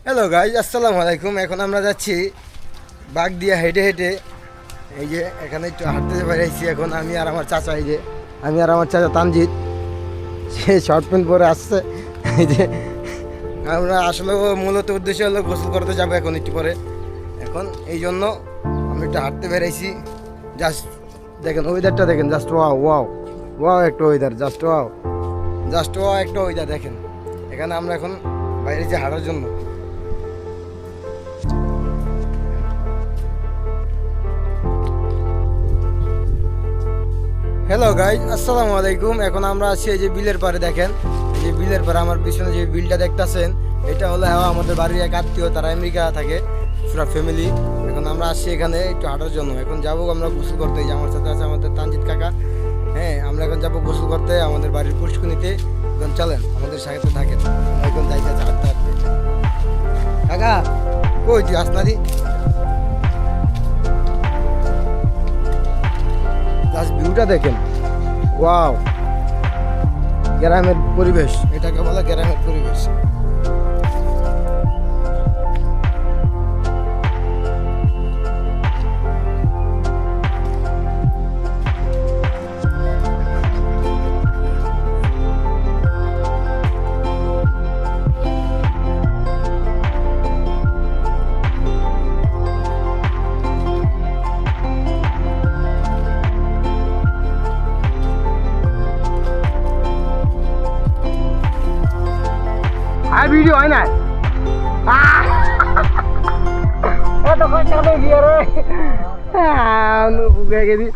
Hello guys, আসসালামু আলাইকুম। এখন আমরা যাচ্ছি বাগ দিয়ে হেঁটে হেঁটে। এই যে এখানে একটু হাঁটতে বেরিয়েছি এখন আমি আর আমার চাচা। এই যে আমি আর আমার চাচা তানজিৎ, সে শর্ট প্যান্ট পরে আসছে। এই যে আমরা আসলে মূলত উদ্দেশ্য হলো গোসল করতে যাবো এখন একটু পরে। এখন এই জন্য আমি একটু হাঁটতে বেরিয়েছি। জাস্ট দেখেন ওয়েদারটা, দেখেন জাস্ট ওয়াও ওয়াও ওয়াও একটা ওয়েদার, জাস্ট ওয়াও একটা ওয়েদার দেখেন। এখানে আমরা এখন বাইরে যে হাঁটার জন্য। হ্যালো গাইজ, আসসালামু আলাইকুম। এখন আমরা আছি এই যে বিলের পাড়ে। দেখেন এই যে বিলের পাড়ে আমার পিছনে যে বিলটা দেখতেছেন, এটা হলো আমাদের বাড়ির এক আত্মীয়, তারা আমেরিকা থাকে, পুরা ফ্যামিলি। এখন আমরা আসছি এখানে একটু হাঁটার জন্য। এখন যাবো আমরা গোসল করতে। এই যে আমার সাথে আছে আমাদের তানজিৎ কাকা। হ্যাঁ, আমরা এখন যাবো গোসল করতে আমাদের বাড়ির পুষ্কুনিতে। এখন চলেন আমাদের সাথে থাকেন। এখন যাইতে হাঁটতে হাঁটতে। কাকা কই তুই আসনারি? জাস্ট ভিউটা দেখেন, ওয়াও। গ্রামের পরিবেশ, এটাকে বলে গ্রামের পরিবেশ। আর ভিডিও হয় না এত কষ্ট গিয়ে রে বুকে গেছি।